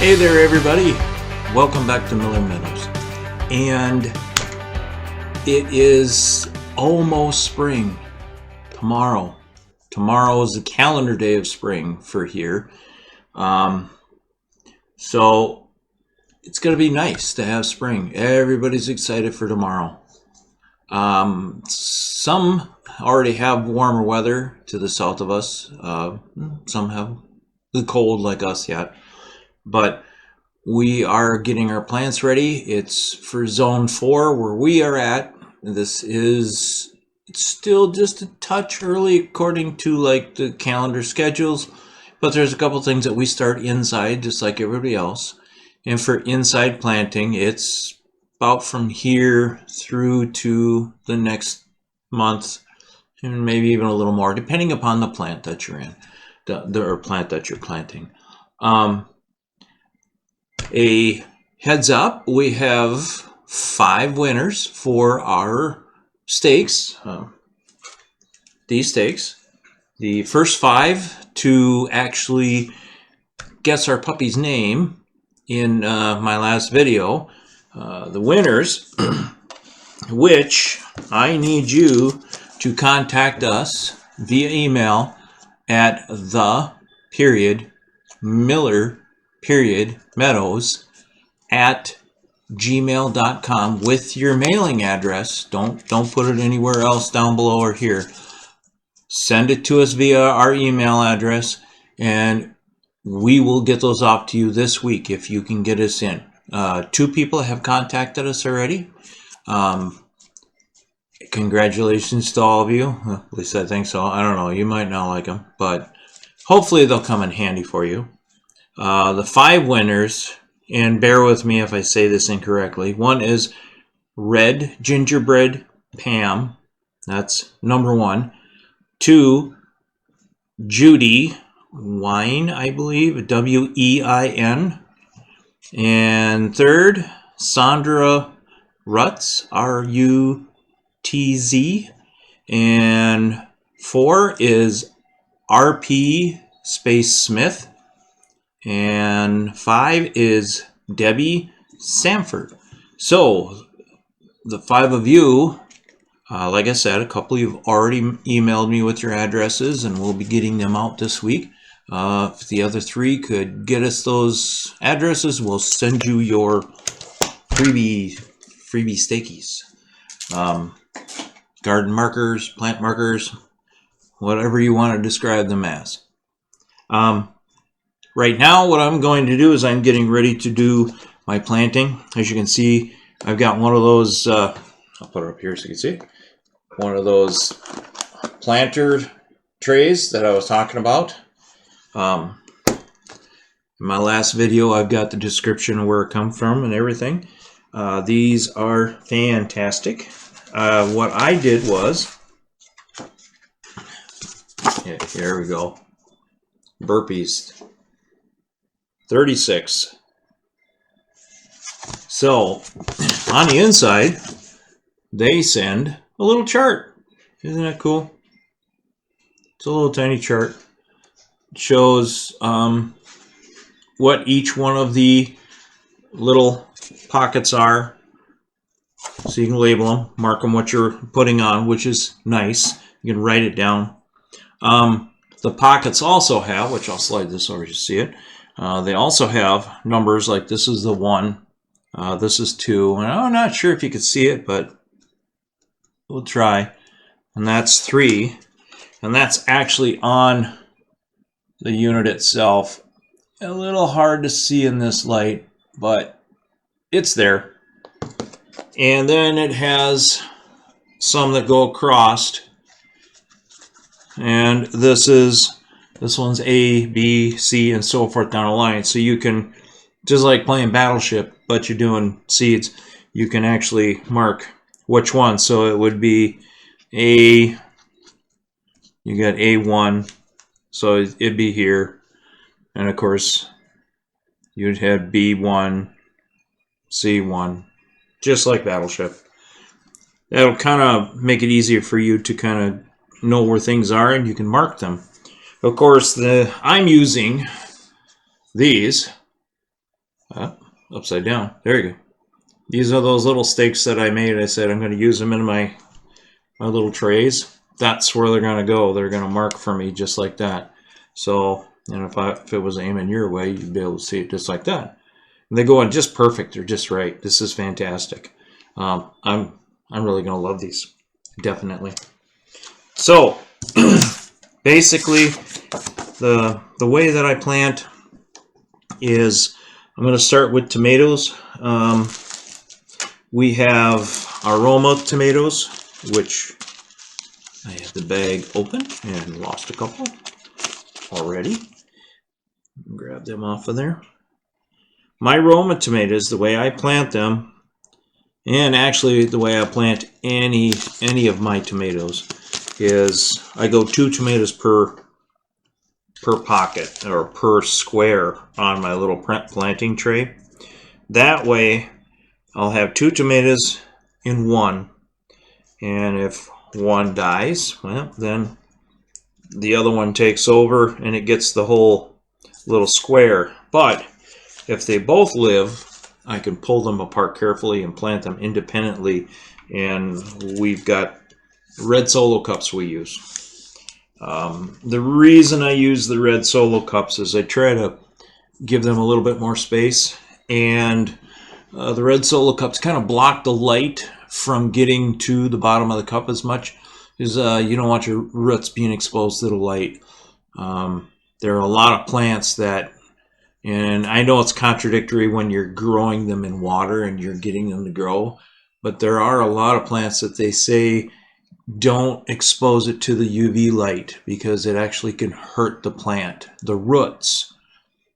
Hey there, everybody. Welcome back to Meadows. And it is almost spring. Tomorrow is the calendar day of spring for here. So it's going to be nice to have spring. Everybody's excited for tomorrow. Some already have warmer weather to the south of us. Some have the cold like us yet. But we are getting our plants ready. It's for zone 4 where we are at. This is still just a touch early according to like the calendar schedules, but there's a couple things that we start inside just like everybody else. And for inside planting, it's about from here through to the next month, and maybe even a little more depending upon the plant that you're in, the plant that you're planting. A heads up, we have 5 winners for our stakes, these stakes. The first 5 to actually guess our puppy's name in my last video, the winners, which I need you to contact us via email at Meadows at gmail.com with your mailing address. Don't put it anywhere else down below or here. Send it to us via our email address, and we will get those off to you this week if you can get us in. 2 people have contacted us already. Congratulations to all of you. At least I think so. I don't know. You might not like them, but hopefully they'll come in handy for you. The 5 winners, and bear with me if I say this incorrectly. 1 is Red Gingerbread Pam. That's number 1. 2, Judy Wine, I believe, W-E-I-N. And 3rd, Sandra Rutz, R-U-T-Z. And 4 is R-P space Smith. And 5 is Debbie Sanford. So the 5 of you, like I said, a couple of you have already emailed me with your addresses, and we'll be getting them out this week. If the other 3 could get us those addresses, we'll send you your freebie stakies. Garden markers, plant markers, whatever you want to describe them as. Right now, what I'm going to do is I'm getting ready to do my planting. As you can see, I've got one of those, I'll put it up here so you can see, one of those planter trays that I was talking about. In my last video, I've got the description of where it comes from and everything. These are fantastic. What I did was, here we go, burpees. 36. So on the inside, they send a little chart. Isn't that cool? It's a little tiny chart. It shows what each one of the little pockets are. So you can label them, mark them what you're putting on, which is nice. You can write it down. The pockets also have, which I'll slide this over to see it. They also have numbers like this is the 1, this is 2, and I'm not sure if you could see it, but we'll try. And that's 3, and that's actually on the unit itself. A little hard to see in this light, but it's there. And then it has some that go across, and this one's A, B, C, and so forth down the line. So you can, just like playing Battleship, but you're doing seeds, you can actually mark which one. So it would be A, you got A1, so it'd be here. And of course, you'd have B1, C1, just like Battleship. That'll kind of make it easier for you to kind of know where things are, and you can mark them. Of course, I'm using these Upside down. There you go. These are those little stakes that I made. I said I'm going to use them in my little trays. That's where they're going to go. They're going to mark for me just like that. So, and if it was aiming your way, you'd be able to see it just like that. And they go in just perfect. They're just right. This is fantastic. I'm really going to love these, definitely. So, basically, the way that I plant is I'm going to start with tomatoes. We have aroma tomatoes, which I have the bag open and lost a couple already. Grab them off of there. My Roma tomatoes, the way I plant them, and actually the way I plant any of my tomatoes, is I go 2 tomatoes per pocket or per square on my little planting tray. That way I'll have 2 tomatoes in one, and if one dies, well, then the other one takes over and it gets the whole little square. But if they both live, I can pull them apart carefully and plant them independently. And we've got red solo cups we use. The reason I use the red solo cups is I try to give them a little bit more space, and the red solo cups kind of block the light from getting to the bottom of the cup as much, because you don't want your roots being exposed to the light. There are a lot of plants that, and I know it's contradictory when you're growing them in water and you're getting them to grow, but there are a lot of plants that they say don't expose it to the UV light because it actually can hurt the plant, the roots.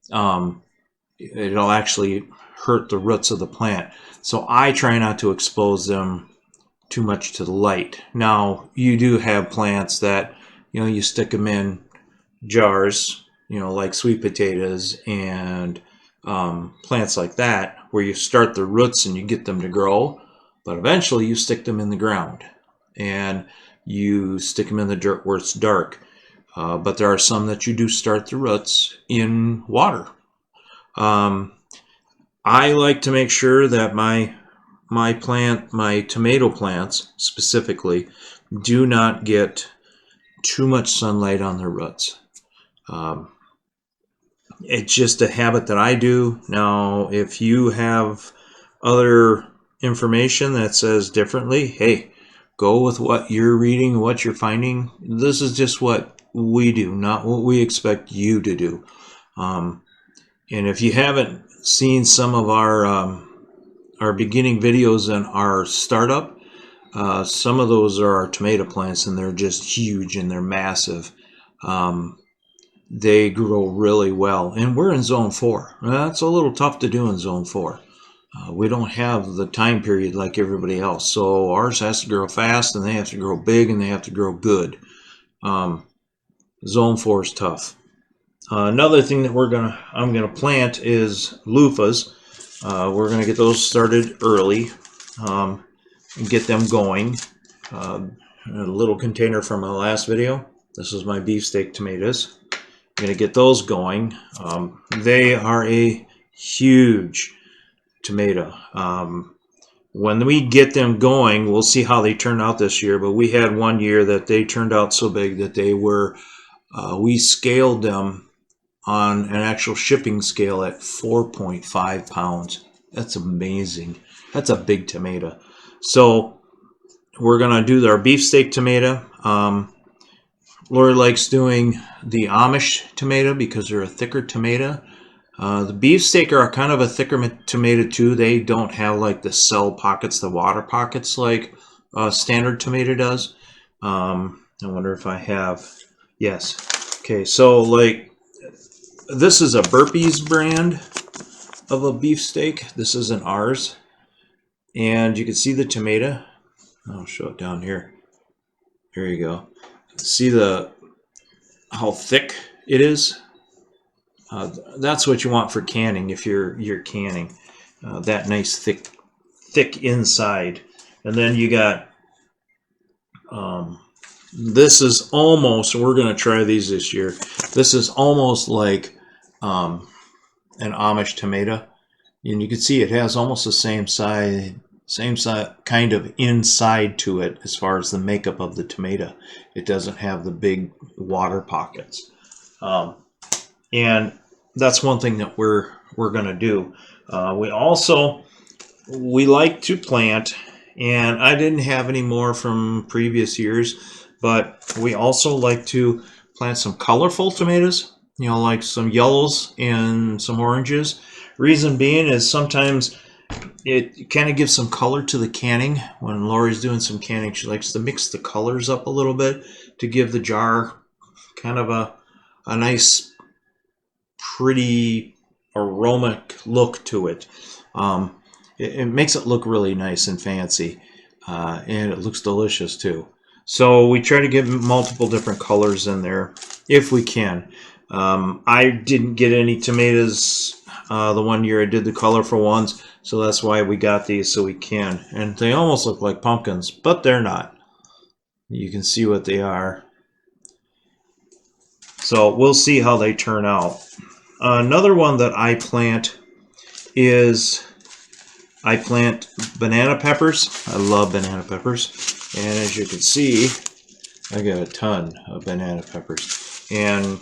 It'll actually hurt the roots of the plant. So I try not to expose them too much to the light. Now, you do have plants that, you stick them in jars, like sweet potatoes and plants like that, where you start the roots and you get them to grow, but eventually you stick them in the ground and you stick them in the dirt where it's dark. But there are some that you do start the roots in water. I like to make sure that my tomato plants specifically, do not get too much sunlight on their roots. It's just a habit that I do. Now, if you have other information that says differently, hey, go with what you're reading, what you're finding. This is just what we do, not what we expect you to do. And if you haven't seen some of our beginning videos and our startup, some of those are our tomato plants, and they're just huge and they're massive. They grow really well, and we're in zone 4. That's a little tough to do in zone 4. We don't have the time period like everybody else, so ours has to grow fast, and they have to grow big, and they have to grow good. Zone 4 is tough. Another thing that I'm gonna plant is loofahs. We're gonna get those started early and get them going. A little container from my last video. This is my beefsteak tomatoes. I'm gonna get those going. They are a huge tomato. When we get them going, we'll see how they turn out this year, but we had one year that they turned out so big that they were, we scaled them on an actual shipping scale at 4.5 pounds. That's amazing. That's a big tomato. So we're gonna do our beefsteak tomato. Lori likes doing the Amish tomato because they're a thicker tomato. The beefsteak are kind of a thicker tomato too. They don't have like the cell pockets, the water pockets like standard tomato does. I wonder if I have, yes. Okay, so like this is a Burpees brand of a beefsteak. This isn't ours. And you can see the tomato. I'll show it down here. Here you go. See how thick it is? That's what you want for canning if you're canning. That nice thick inside. And then you got this is almost, we're going to try these this year. This is almost like an Amish tomato. And you can see it has almost the same size kind of inside to it as far as the makeup of the tomato. It doesn't have the big water pockets. And that's one thing that we're going to do. We like to plant, and I didn't have any more from previous years, but we also like to plant some colorful tomatoes, you know, like some yellows and some oranges. Reason being is sometimes it kind of gives some color to the canning. When Lori's doing some canning, she likes to mix the colors up a little bit to give the jar kind of a nice, pretty, aromatic look to it. It makes it look really nice and fancy, and it looks delicious too. So we try to give multiple different colors in there if we can. I didn't get any tomatoes the one year I did the colorful ones, so that's why we got these so we can. And they almost look like pumpkins, but they're not. You can see what they are. So we'll see how they turn out. Another one that I plant is banana peppers. I love banana peppers. And as you can see, I got a ton of banana peppers. And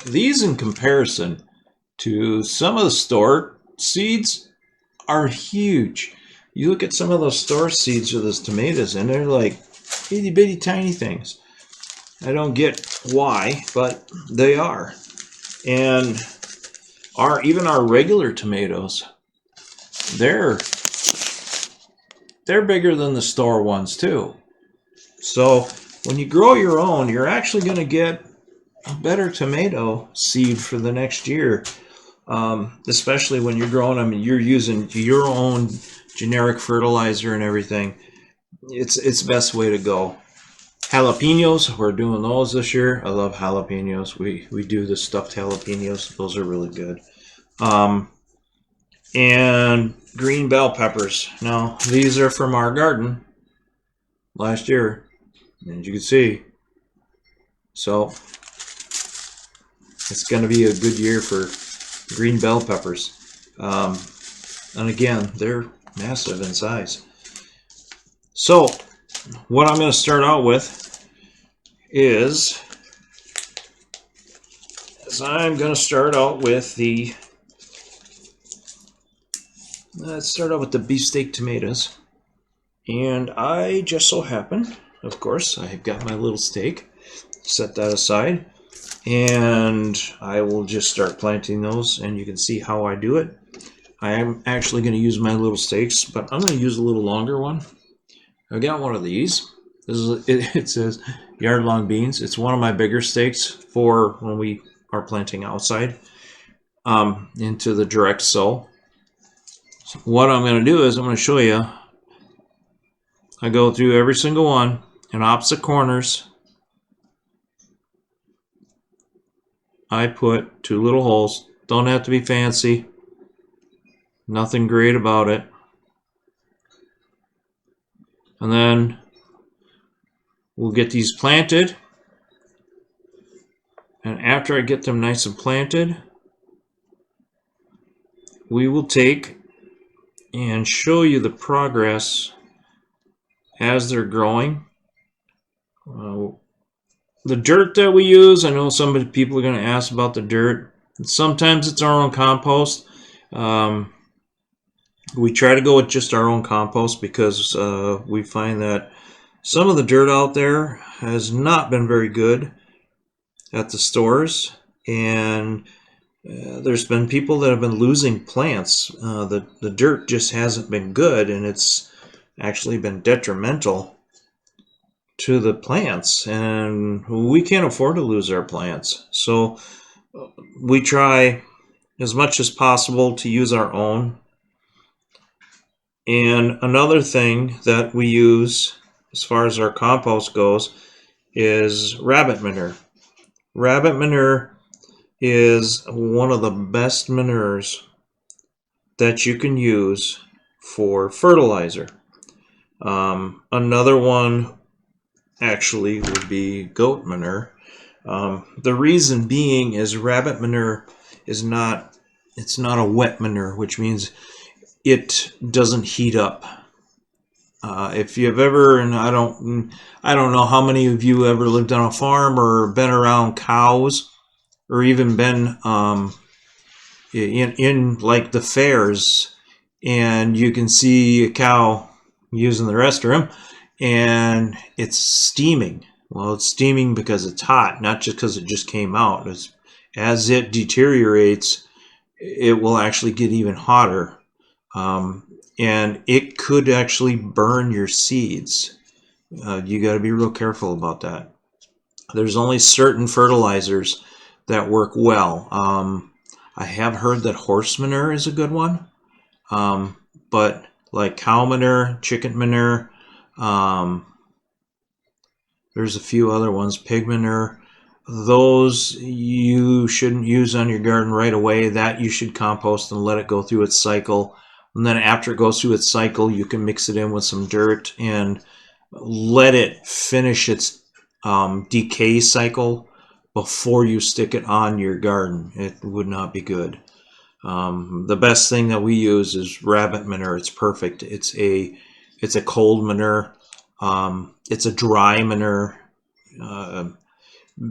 these, in comparison to some of the store seeds, are huge. You look at some of those store seeds of those tomatoes, and they're like itty bitty tiny things. I don't get why, but they are. And even our regular tomatoes, they're bigger than the store ones too. So when you grow your own, you're actually going to get a better tomato seed for the next year. Especially when you're growing them and you're using your own generic fertilizer and everything. It's the best way to go. Jalapenos, we're doing those this year. I love jalapenos. We do the stuffed jalapenos. Those are really good. And green bell peppers. Now, these are from our garden last year, as you can see. So, it's going to be a good year for green bell peppers. And again, they're massive in size. So, what I'm going to start out with is I'm going to start out with let's start out with the beefsteak tomatoes. And I just so happen, of course, I've got my little steak. Set that aside. And I will just start planting those, and you can see how I do it. I am actually going to use my little steaks, but I'm going to use a little longer one. I got one of these. It says yard-long beans. It's one of my bigger steaks for when we are planting outside into the direct sow. So what I'm going to do is I'm going to show you. I go through every single one in opposite corners. I put 2 little holes. Don't have to be fancy. Nothing great about it. And then we'll get these planted. And after I get them nice and planted, we will take and show you the progress as they're growing. The dirt that we use, I know some people are going to ask about the dirt. Sometimes it's our own compost. We try to go with just our own compost because we find that some of the dirt out there has not been very good at the stores, and there's been people that have been losing plants. The dirt just hasn't been good, and it's actually been detrimental to the plants, and we can't afford to lose our plants. So we try as much as possible to use our own. And another thing that we use as far as our compost goes is rabbit manure. Rabbit manure is one of the best manures that you can use for fertilizer. Another one actually would be goat manure. The reason being is rabbit manure is not it's not a wet manure, which means it doesn't heat up. If you've ever, and I don't know how many of you ever lived on a farm or been around cows, or even been in like the fairs, and you can see a cow using the restroom, and it's steaming. Well, it's steaming because it's hot, not just because it just came out. As it deteriorates, it will actually get even hotter. And it could actually burn your seeds. You got to be real careful about that. There's only certain fertilizers that work well. I have heard that horse manure is a good one, but like cow manure, chicken manure, there's a few other ones, pig manure. Those you shouldn't use on your garden right away. That you should compost and let it go through its cycle. And then after it goes through its cycle, you can mix it in with some dirt and let it finish its decay cycle before you stick it on your garden. It would not be good. The best thing that we use is rabbit manure. It's perfect. It's a cold manure. It's a dry manure.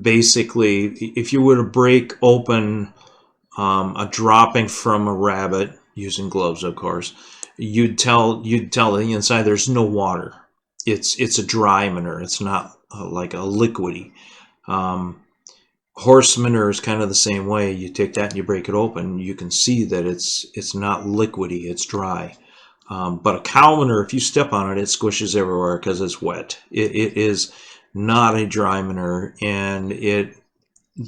Basically, if you were to break open a dropping from a rabbit, using gloves, of course, you'd tell the inside there's no water. It's a dry manure. It's not like a liquidy. Horse manure is kind of the same way. You take that and you break it open, you can see that it's not liquidy. It's dry. But a cow manure, if you step on it, it squishes everywhere because it's wet. It is not a dry manure, and it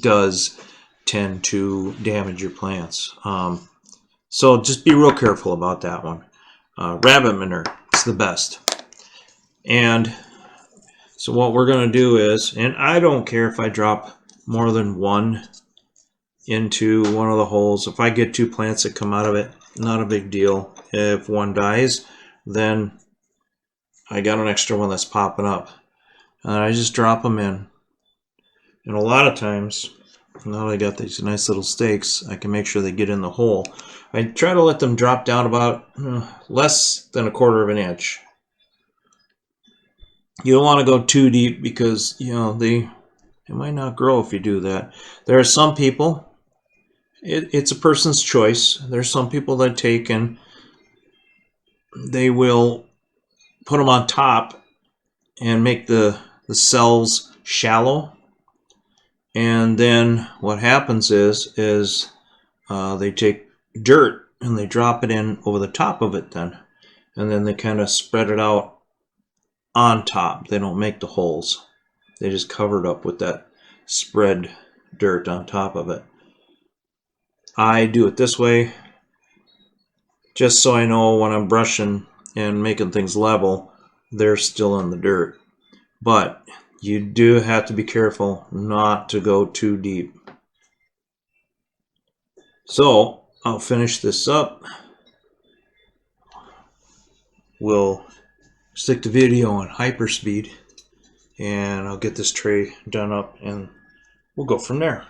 does tend to damage your plants. So just be real careful about that one. Rabbit manure is the best. And so what we're going to do is, and I don't care if I drop more than one into one of the holes. If I get 2 plants that come out of it, not a big deal. If one dies, then I got an extra one that's popping up. And I just drop them in. And a lot of times, now that I got these nice little stakes, I can make sure they get in the hole. I try to let them drop down about less than 1/4 of an inch. You don't want to go too deep because, you know, they might not grow if you do that. There are some people, it's a person's choice. There's some people that take and they will put them on top and make the cells shallow. And then what happens is they take dirt and they drop it in over the top of it then. And then they kind of spread it out on top. They don't make the holes. They just cover it up with that spread dirt on top of it. I do it this way just so I know when I'm brushing and making things level, they're still in the dirt. But you do have to be careful not to go too deep. So I'll finish this up. We'll stick the video on hyperspeed and I'll get this tray done up and we'll go from there.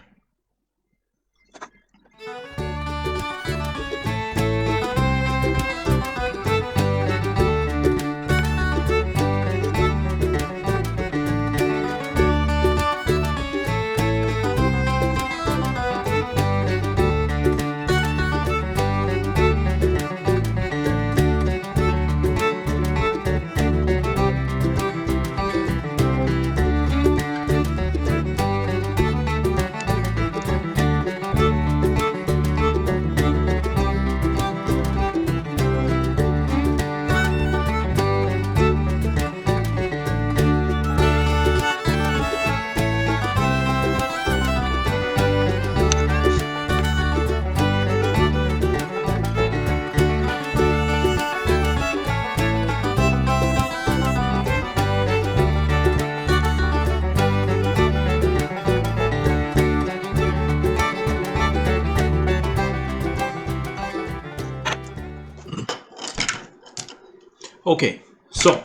Okay, so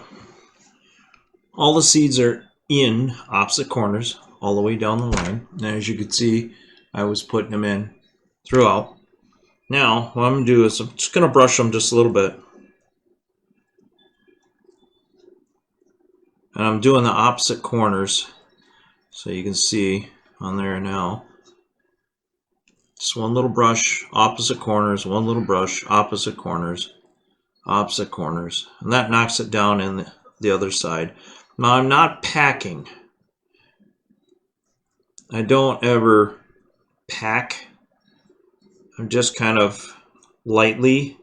all the seeds are in opposite corners all the way down the line. And as you can see, I was putting them in throughout. Now, what I'm going to do is I'm just going to brush them just a little bit. And I'm doing the opposite corners, so you can see on there now. Just one little brush, opposite corners, one little brush, opposite corners, opposite corners. And that knocks it down in the other side. Now, I'm not packing. I don't ever pack. I'm just kind of lightly,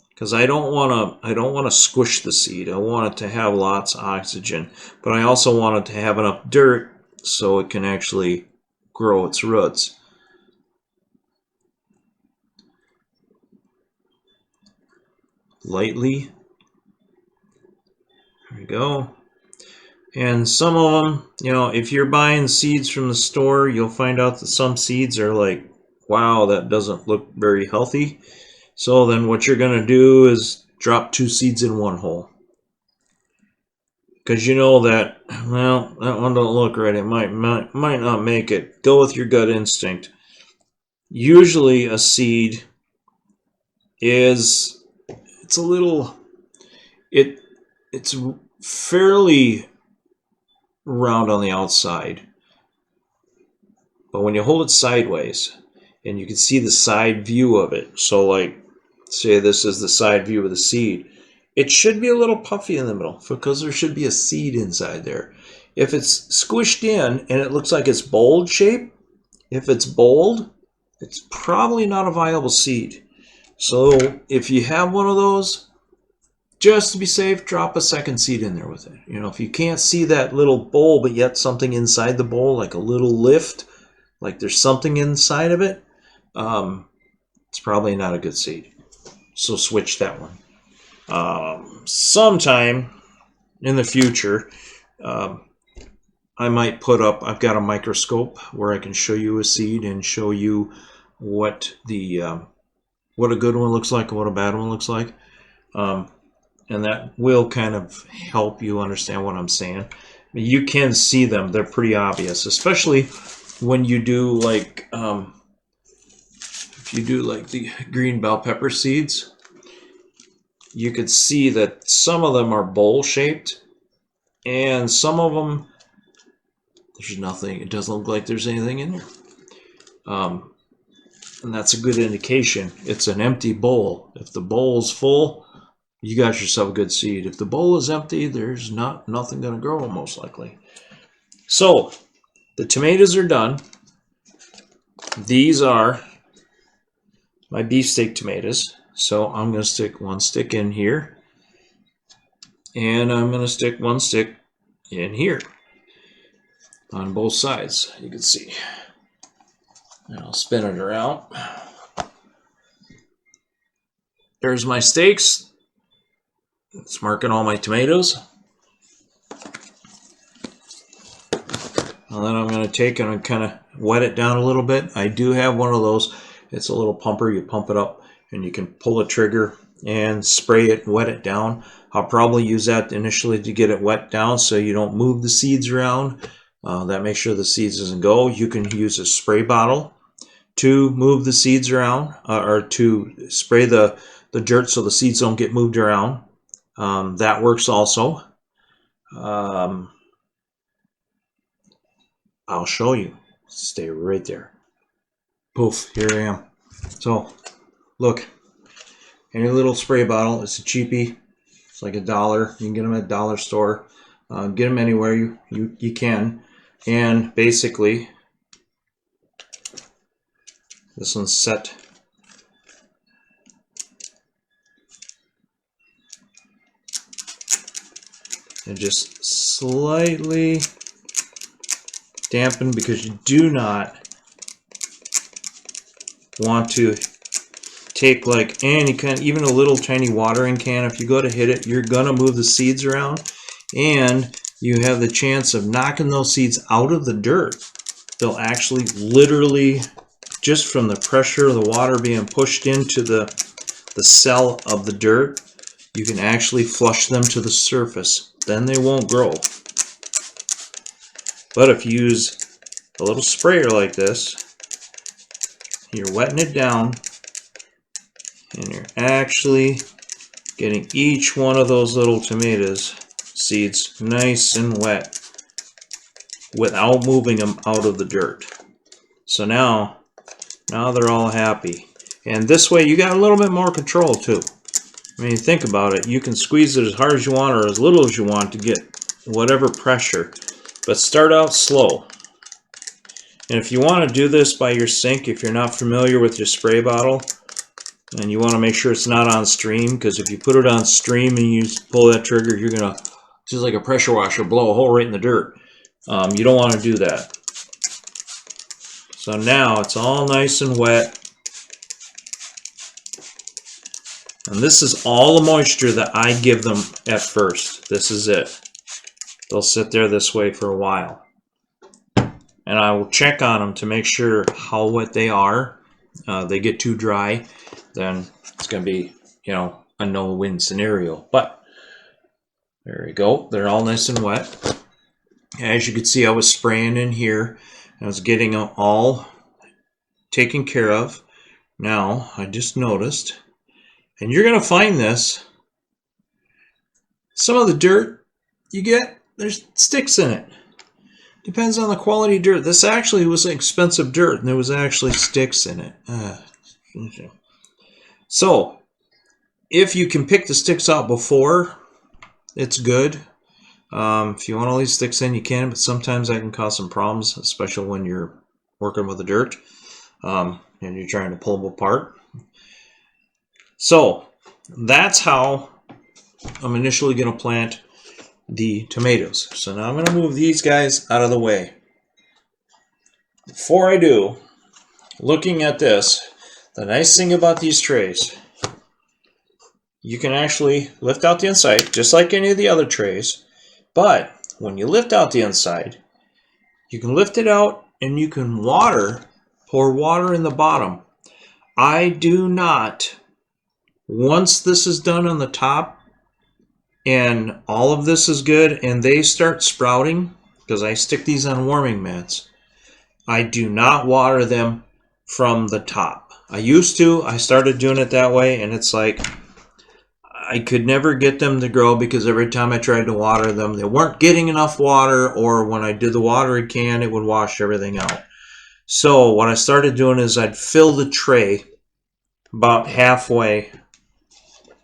because I don't want to squish the seed. I want it to have lots of oxygen, but I also want it to have enough dirt so it can actually grow its roots. Lightly. There we go. And some of them, you know, if you're buying seeds from the store, you'll find out that some seeds are like, wow, that doesn't look very healthy. So then what you're going to do is drop 2 seeds in one hole. Because you know that, well, that one don't look right. It might not make it. Go with your gut instinct. Usually a seed is, it's a little, it's fairly round on the outside. But when you hold it sideways, and you can see the side view of it, so like, say this is the side view of the seed, it should be a little puffy in the middle because there should be a seed inside there. If it's squished in and it looks like it's bold shape, if it's bold, it's probably not a viable seed. So if you have one of those, just to be safe, drop a second seed in there with it. You know, if you can't see that little bowl, but yet something inside the bowl, like a little lift, like there's something inside of it, it's probably not a good seed. So switch that one. Sometime in the future, I might put up, I've got a microscope where I can show you a seed and show you what what a good one looks like and what a bad one looks like. And that will kind of help you understand what I'm saying. You can see them. They're pretty obvious, especially when you do like, if you do like the green bell pepper seeds, you could see that some of them are bowl shaped and some of them, there's nothing, it doesn't look like there's anything in there. And that's a good indication. It's an empty bowl. If the bowl's full, you got yourself a good seed. If the bowl is empty, there's nothing going to grow most likely. So the tomatoes are done. These are my beefsteak tomatoes. So I'm going to stick one stick in here. And I'm going to stick one stick in here. On both sides, you can see. And I'll spin it around. There's my stakes. It's marking all my tomatoes. And then I'm going to take and kind of wet it down a little bit. I do have one of those. It's a little pumper. You pump it up and you can pull the trigger and spray it and wet it down. I'll probably use that initially to get it wet down so you don't move the seeds around. That makes sure the seeds doesn't go. You can use a spray bottle to move the seeds around or to spray the dirt so the seeds don't get moved around. That works also. I'll show you. Stay right there. Poof, here I am. So, look. Any little spray bottle, it's a cheapie. It's like $1. You can get them at a dollar store. Get them anywhere you can. And basically, this one's set. And just slightly dampen because you do not want to take like any kind, even a little tiny watering can. If you go to hit it, you're gonna move the seeds around and you have the chance of knocking those seeds out of the dirt. They'll actually literally, just from the pressure of the water being pushed into the cell of the dirt, you can actually flush them to the surface. Then they won't grow. But if you use a little sprayer like this, you're wetting it down, and you're actually getting each one of those little tomatoes seeds nice and wet without moving them out of the dirt. So now they're all happy. And this way you got a little bit more control too. I mean, think about it. You can squeeze it as hard as you want or as little as you want to get whatever pressure. But start out slow. And if you want to do this by your sink, if you're not familiar with your spray bottle, and you want to make sure it's not on stream, because if you put it on stream and you pull that trigger, you're going to, just like a pressure washer, blow a hole right in the dirt. You don't want to do that. So now it's all nice and wet. And this is all the moisture that I give them at first. This is it. They'll sit there this way for a while. And I will check on them to make sure how wet they are. They get too dry, then it's going to be, you know, a no-win scenario. But there we go. They're all nice and wet. As you can see, I was spraying in here. I was getting them all taken care of. Now, I just noticed, and you're going to find this, some of the dirt you get, there's sticks in it. Depends on the quality of dirt. This actually was expensive dirt, and there was actually sticks in it. So, if you can pick the sticks out before, it's good. If you want all these sticks in, you can, but sometimes that can cause some problems, especially when you're working with the dirt and you're trying to pull them apart. So, that's how I'm initially going to plant the tomatoes. So now I'm going to move these guys out of the way. Before I do, looking at this, the nice thing about these trays, you can actually lift out the inside just like any of the other trays, but when you lift out the inside, you can lift it out and you can pour water in the bottom. I do not, once this is done on the top and all of this is good and they start sprouting, because I stick these on warming mats, I do not water them from the top. I used to. I started doing it that way, and it's like I could never get them to grow because every time I tried to water them, they weren't getting enough water, or when I did the watering can, it would wash everything out. So what I started doing is I'd fill the tray about halfway,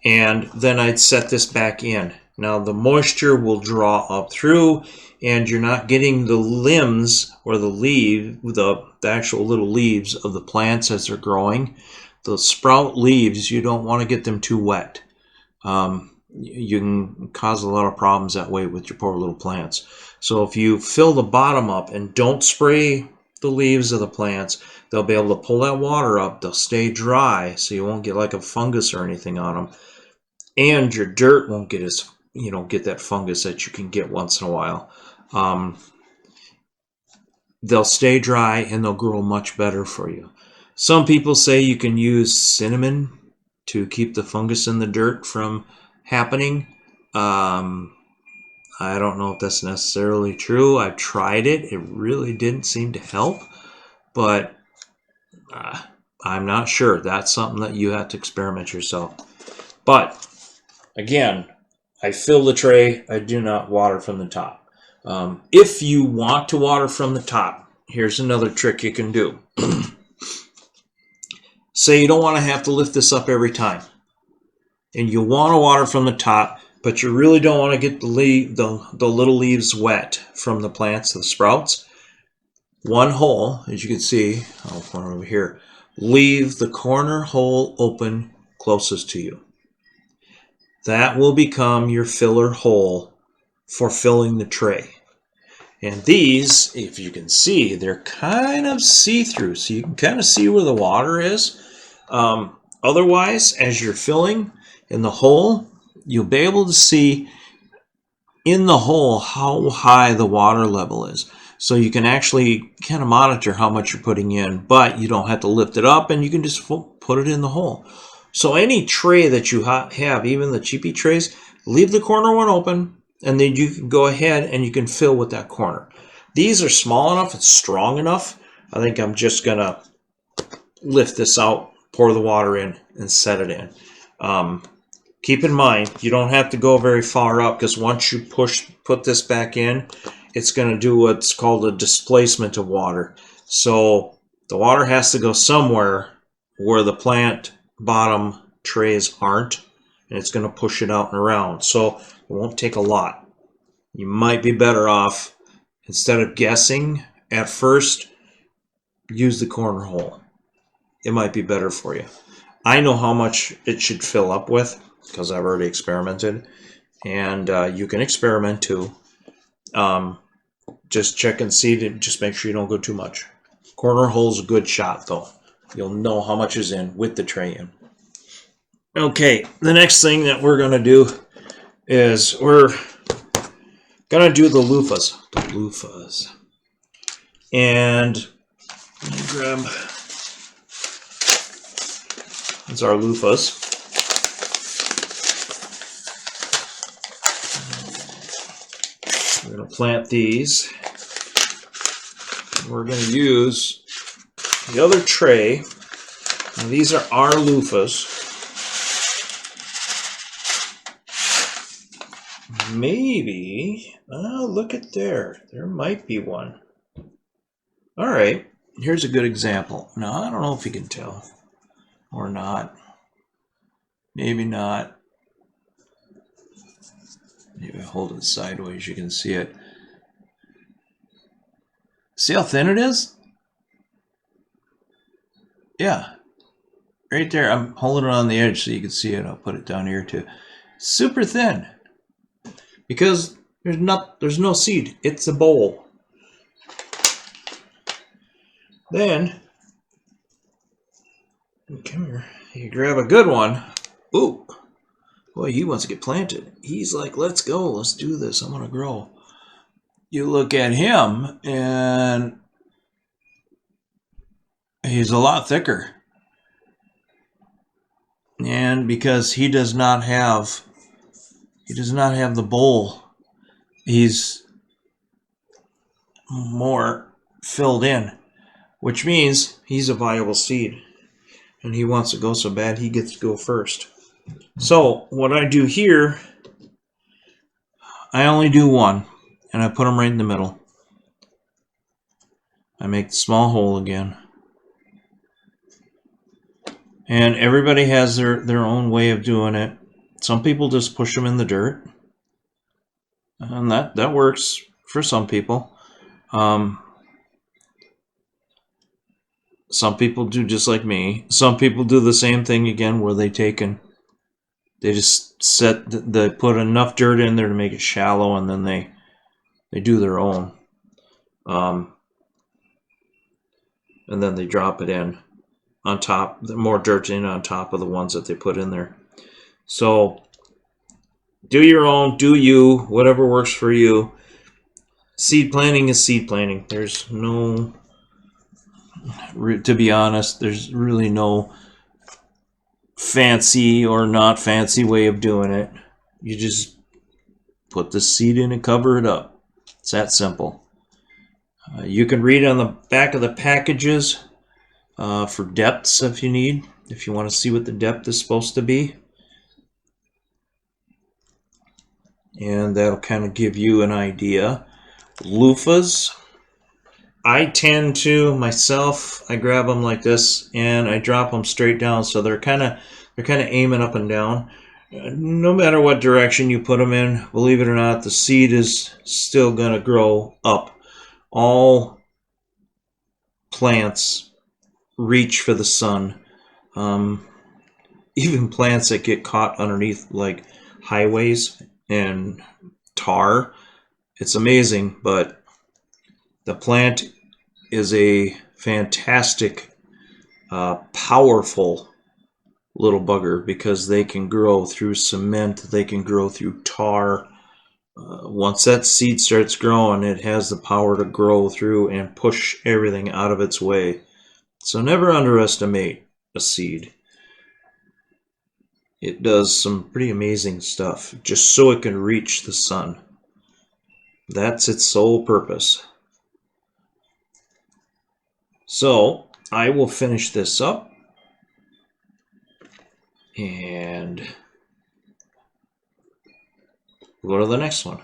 and then I'd set this back in. Now the moisture will draw up through, and you're not getting the limbs or the actual little leaves of the plants as they're growing. The sprout leaves, you don't want to get them too wet. You can cause a lot of problems that way with your poor little plants. So if you fill the bottom up and don't spray the leaves of the plants, they'll be able to pull that water up. They'll stay dry, so you won't get like a fungus or anything on them. And your dirt won't get get that fungus that you can get once in a while. They'll stay dry and they'll grow much better for you. Some people say you can use cinnamon to keep the fungus in the dirt from happening. I don't know if that's necessarily true. I've tried it. It really didn't seem to help, but I'm not sure. That's something that you have to experiment yourself. But again, I fill the tray. I do not water from the top. If you want to water from the top, here's another trick you can do. Say you don't want to have to lift this up every time, and you want to water from the top, but you really don't want to get the little leaves wet from the plants, the sprouts. One hole, as you can see, I'll point over here, leave the corner hole open closest to you. That will become your filler hole for filling the tray. And these, if you can see, they're kind of see-through, so you can kind of see where the water is. Otherwise, as you're filling in the hole, you'll be able to see in the hole how high the water level is. So you can actually kind of monitor how much you're putting in, but you don't have to lift it up, and you can just put it in the hole. So any tray that you have, even the cheapy trays, leave the corner one open, and then you can go ahead and you can fill with that corner. These are small enough, it's strong enough. I think I'm just gonna lift this out, pour the water in, and set it in. Keep in mind, you don't have to go very far up, because once you put this back in, it's going to do what's called a displacement of water. So the water has to go somewhere where the plant bottom trays aren't, and it's going to push it out and around. So it won't take a lot. You might be better off, instead of guessing at first, use the corner hole. It might be better for you. I know how much it should fill up with, because I've already experimented, and you can experiment too. Just check and see, just make sure you don't go too much. Corner hole's a good shot though. You'll know how much is in with the tray in. Okay, the next thing that we're gonna do is we're gonna do the loofahs. And let me grab, that's our loofahs. We're going to plant these. We're going to use the other tray. Now these are our loofahs. Maybe, oh, look at there. There might be one. All right, here's a good example. Now, I don't know if you can tell or not. Maybe not. Maybe I hold it sideways, you can see it. See how thin it is? Yeah, right there. I'm holding it on the edge so you can see it. I'll put it down here too. Super thin, because there's no seed. It's a bowl. Then, come here. You grab a good one. Ooh. Boy, he wants to get planted. He's like, let's go, let's do this, I'm gonna grow. You look at him, and he's a lot thicker. And because he does not have the bowl, he's more filled in, which means he's a viable seed. And he wants to go so bad, he gets to go first. So what I do here, I only do one, and I put them right in the middle. I make the small hole again. And everybody has their own way of doing it. Some people just push them in the dirt, and that works for some people. Some people do just like me. Some people do the same thing again, where they just they put enough dirt in there to make it shallow, and then they do their own. And then they drop it in on top, more dirt in on top of the ones that they put in there. So do your own, do you, whatever works for you. Seed planting is seed planting. There's no, to be honest, there's really no fancy or not fancy way of doing it. You just put the seed in and cover it up. It's that simple. You can read on the back of the packages for depths if you need, if you want to see what the depth is supposed to be. And that'll kind of give you an idea. Loofahs, I tend to myself, I grab them like this and I drop them straight down, so they're kind of aiming up and down. No matter what direction you put them in, believe it or not, the seed is still going to grow up. All plants reach for the sun. Even plants that get caught underneath like highways and tar, it's amazing, but the plant is a fantastic, powerful little bugger, because they can grow through cement, they can grow through tar. Once that seed starts growing, it has the power to grow through and push everything out of its way. So never underestimate a seed. It does some pretty amazing stuff just so it can reach the sun. That's its sole purpose. So I will finish this up and we'll go to the next one.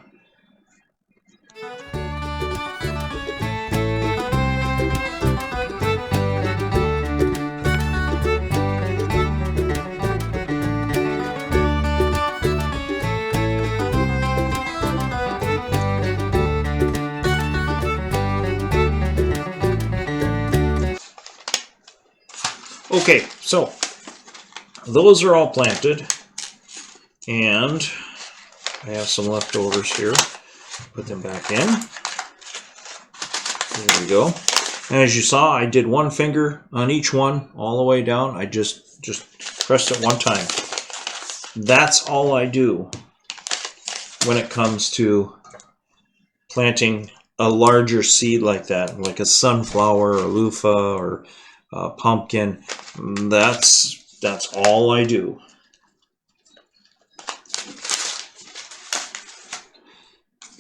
Okay, so those are all planted, and I have some leftovers here. Put them back in. There we go. And as you saw, I did one finger on each one all the way down. I just pressed it one time. That's all I do when it comes to planting a larger seed like that, like a sunflower or loofah or pumpkin. That's all I do.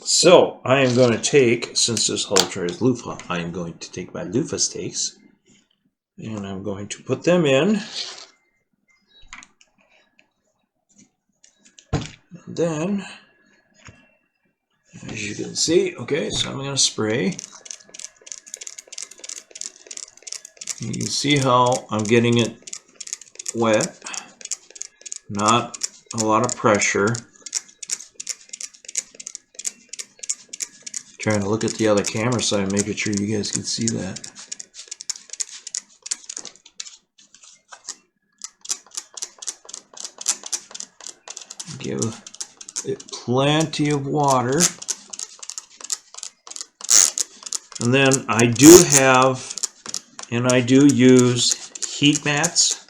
So I am going to take, since this whole tray is loofah, I am going to take my loofah stakes and I'm going to put them in. And then, as you can see, okay, so I'm going to spray. You can see how I'm getting it wet, not a lot of pressure. Trying to look at the other camera side, making sure you guys can see that. Give it plenty of water. And then I do have, and I do use heat mats.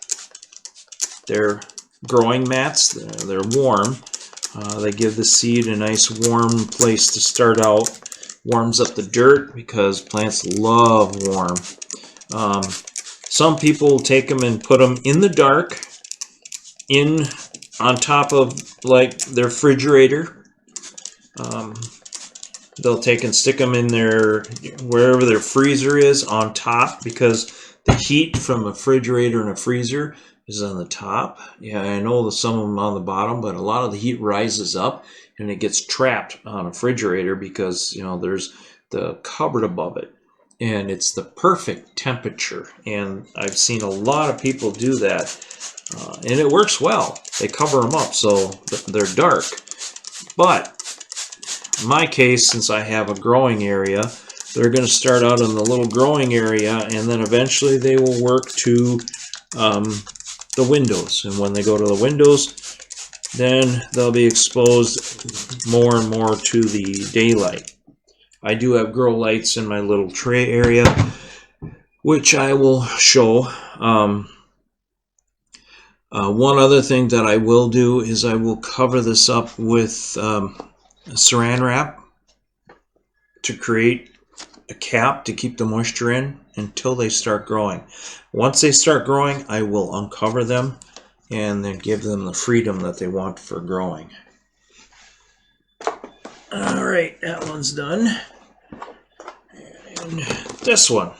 They're growing mats, they're warm. They give the seed a nice warm place to start out. Warms up the dirt because plants love warm. Some people take them and put them in the dark, on top of like their refrigerator. They'll take and stick them in their, wherever their freezer is, on top, because the heat from a refrigerator and a freezer is on the top. Yeah, I know that some of them on the bottom, but a lot of the heat rises up and it gets trapped on a refrigerator because, you know, there's the cupboard above it and it's the perfect temperature. And I've seen a lot of people do that, and it works well. They cover them up so they're dark. But in my case, since I have a growing area, they're going to start out in the little growing area, and then eventually they will work to the windows. And when they go to the windows, then they'll be exposed more and more to the daylight. I do have grow lights in my little tray area, which I will show. One other thing that I will do is I will cover this up with saran wrap to create a cap to keep the moisture in until they start growing. Once they start growing, I will uncover them and then give them the freedom that they want for growing. All right, that one's done. And this one.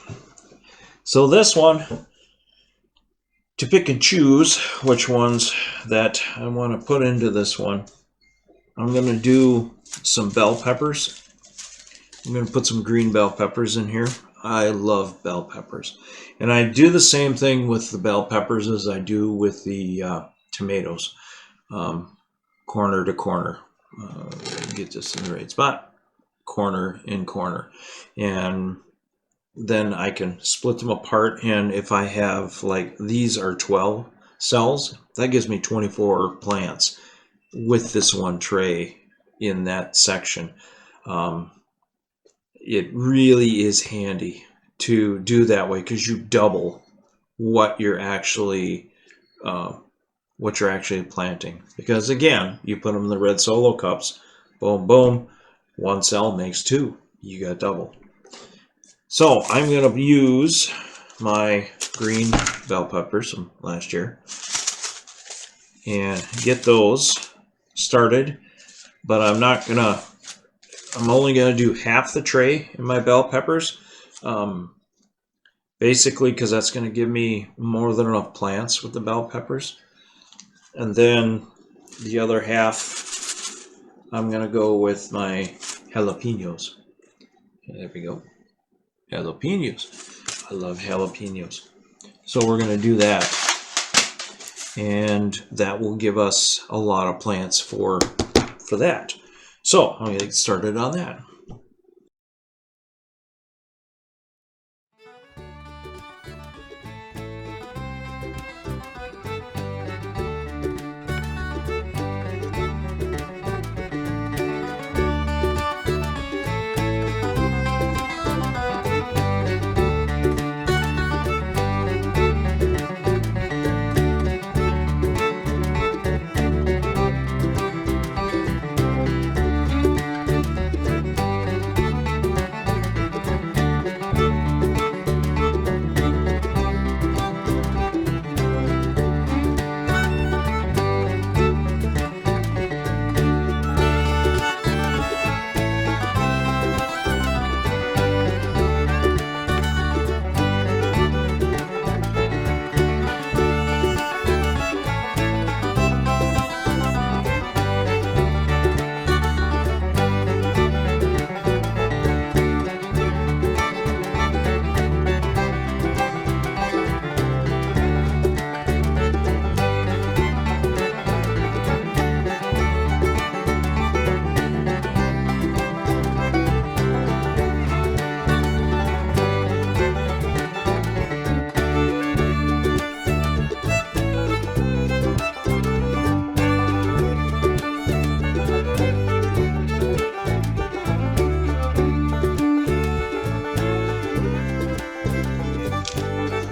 So this one, to pick and choose which ones that I want to put into this one, I'm going to do some bell peppers. I'm going to put some green bell peppers in here. I love bell peppers. And I do the same thing with the bell peppers as I do with the tomatoes. Corner to corner. Get this in the right spot. Corner in corner. And then I can split them apart. And if I have, like, these are 12 cells, that gives me 24 plants with this one tray in that section. It really is handy to do that way because you double what you're actually planting. Because again, you put them in the red solo cups, boom, boom, one cell makes two. You got double. So I'm going to use my green bell peppers from last year and get those started. But I'm only going to do half the tray in my bell peppers. basically because that's going to give me more than enough plants with the bell peppers. And then the other half, I'm going to go with my jalapenos. There we go. Jalapenos. I love jalapenos. So we're going to do that. And that will give us a lot of plants for that. So I'm going to get started on that.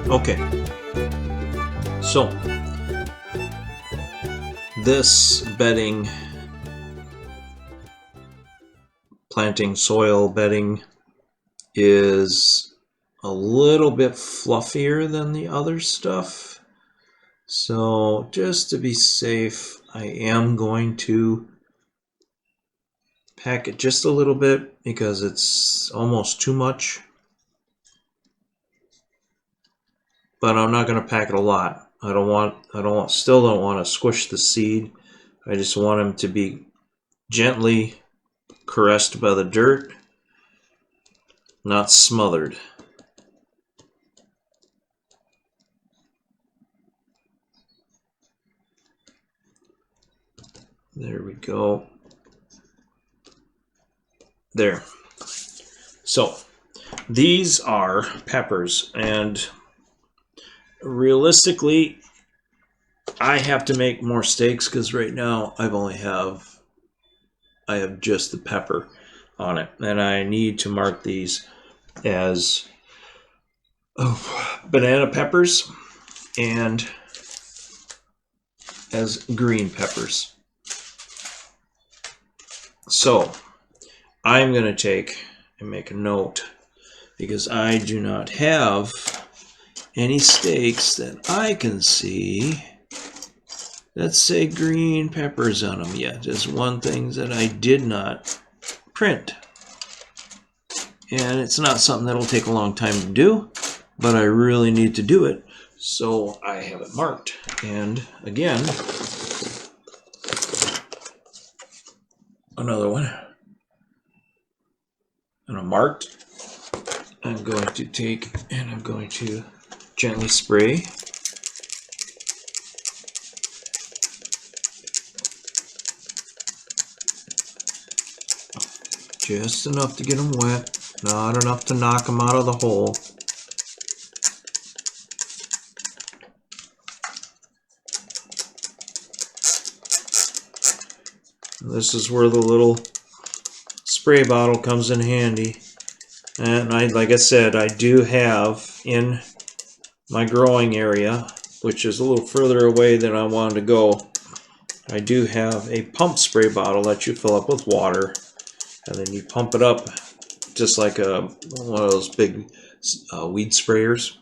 Okay, so this bedding, planting soil bedding, is a little bit fluffier than the other stuff. So just to be safe, I am going to pack it just a little bit because it's almost too much. But I'm not going to pack it a lot. Still don't want to squish the seed. I just want them to be gently caressed by the dirt, not smothered. There we go. There. So these are peppers, and realistically, I have to make more stakes because right now I have just the pepper on it, and I need to mark these as banana peppers and as green peppers. So I'm going to take and make a note because I do not have any stakes that I can see that say green peppers on them yet. There's one thing that I did not print. And it's not something that'll take a long time to do, but I really need to do it. So I have it marked. And again, another one. And I'm marked. I'm going to take and I'm going to gently spray. Just enough to get them wet, not enough to knock them out of the hole. This is where the little spray bottle comes in handy. And like I said, I do have in my growing area, which is a little further away than I wanted to go, I do have a pump spray bottle that you fill up with water, and then you pump it up just like one of those big weed sprayers,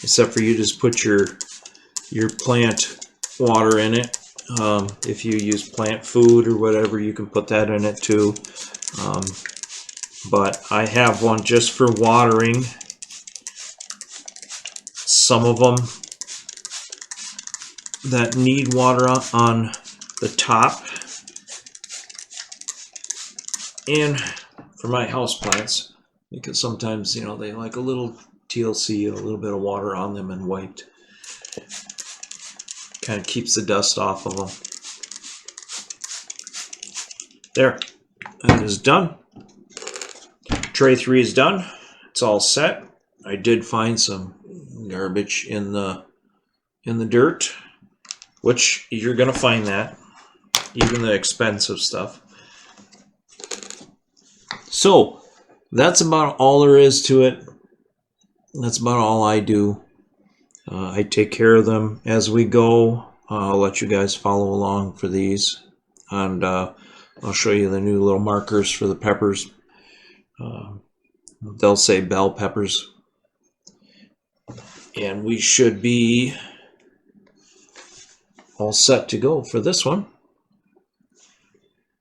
except for you just put your plant water in it. If you use plant food or whatever, you can put that in it too. But I have one just for watering some of them that need water on the top. And for my house plants, because sometimes, you know, they like a little TLC, a little bit of water on them and wiped. Kind of keeps the dust off of them. There, that is done. Tray 3 is done. It's all set. I did find some garbage in the dirt, which you're gonna find that, even the expensive stuff. So that's about all there is to it. That's about all I do. I take care of them as we go. I'll let you guys follow along for these, and I'll show you the new little markers for the peppers. They'll say bell peppers, and we should be all set to go for this one.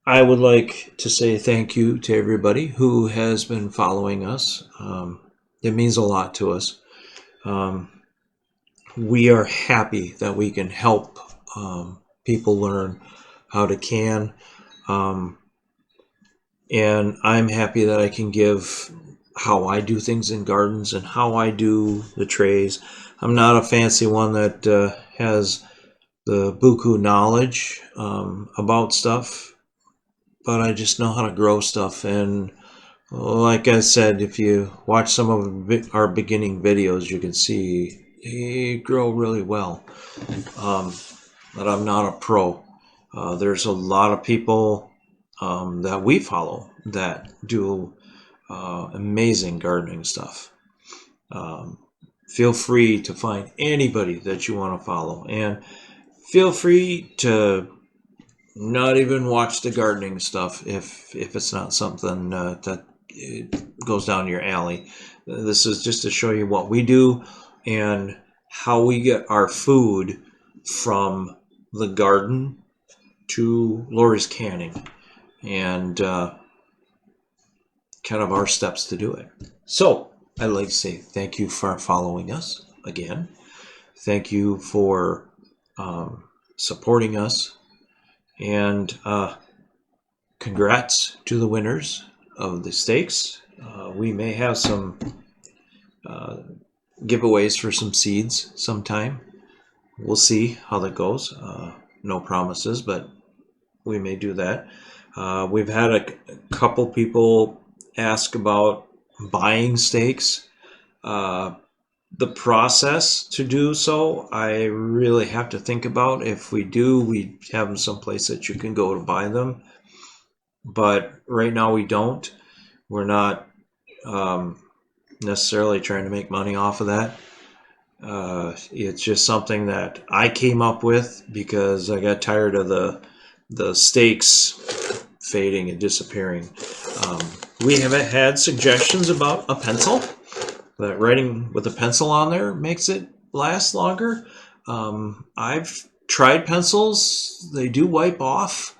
I would like to say thank you to everybody who has been following us. It means a lot to us. We are happy that we can help people learn how to can. And I'm happy that I can give how I do things in gardens and how I do the trays. I'm not a fancy one that has the buku knowledge about stuff, but I just know how to grow stuff. And like I said, if you watch some of our beginning videos, you can see they grow really well. But I'm not a pro. There's a lot of people that we follow that do amazing gardening stuff. Feel free to find anybody that you want to follow, and feel free to not even watch the gardening stuff if it's not something that it goes down your alley. This is just to show you what we do and how we get our food from the garden to Lori's canning, and kind of our steps to do it. So I'd like to say thank you for following us again. Thank you for supporting us, and congrats to the winners of the stakes. We may have some giveaways for some seeds sometime. We'll see how that goes. No promises, but we may do that. We've had a couple people ask about buying stakes. The process to do so, I really have to think about. If we do, we have them someplace that you can go to buy them. But right now we don't. We're not necessarily trying to make money off of that. It's just something that I came up with because I got tired of the stakes fading and disappearing. We have had suggestions about a pencil, that writing with a pencil on there makes it last longer. I've tried pencils. They do wipe off,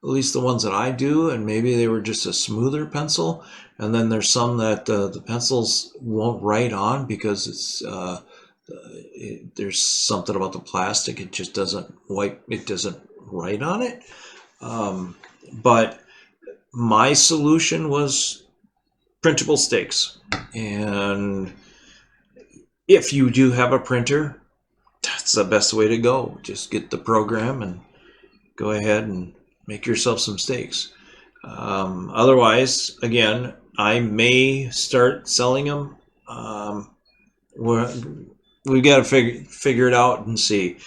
at least the ones that I do, and maybe they were just a smoother pencil. And then there's some that the pencils won't write on because it's there's something about the plastic. It just doesn't wipe. It doesn't write on it. But my solution was printable stakes. And if you do have a printer, that's the best way to go. Just get the program and go ahead and make yourself some stakes. Otherwise, again, I may start selling them. We've got to figure it out and see.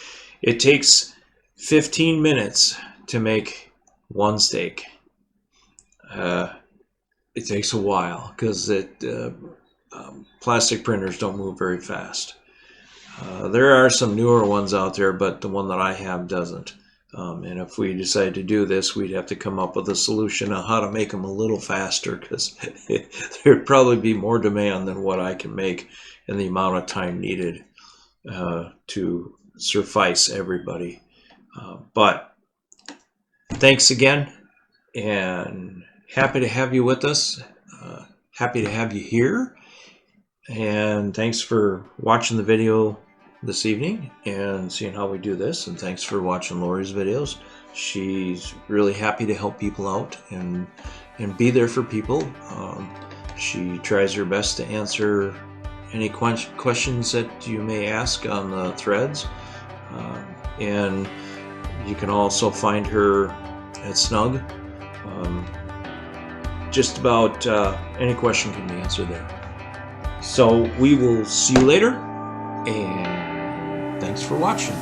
It takes 15 minutes to make one stake. It takes a while because plastic printers don't move very fast. There are some newer ones out there, but the one that I have doesn't. And if we decide to do this, we'd have to come up with a solution on how to make them a little faster, because there'd probably be more demand than what I can make in the amount of time needed to suffice everybody. But thanks again, and happy to have you with us. Happy to have you here. And thanks for watching the video this evening and seeing how we do this. And thanks for watching Lori's videos. She's really happy to help people out and be there for people. She tries her best to answer any questions that you may ask on the threads. And you can also find her at Snug. Just about any question can be answered there. So we will see you later, and thanks for watching.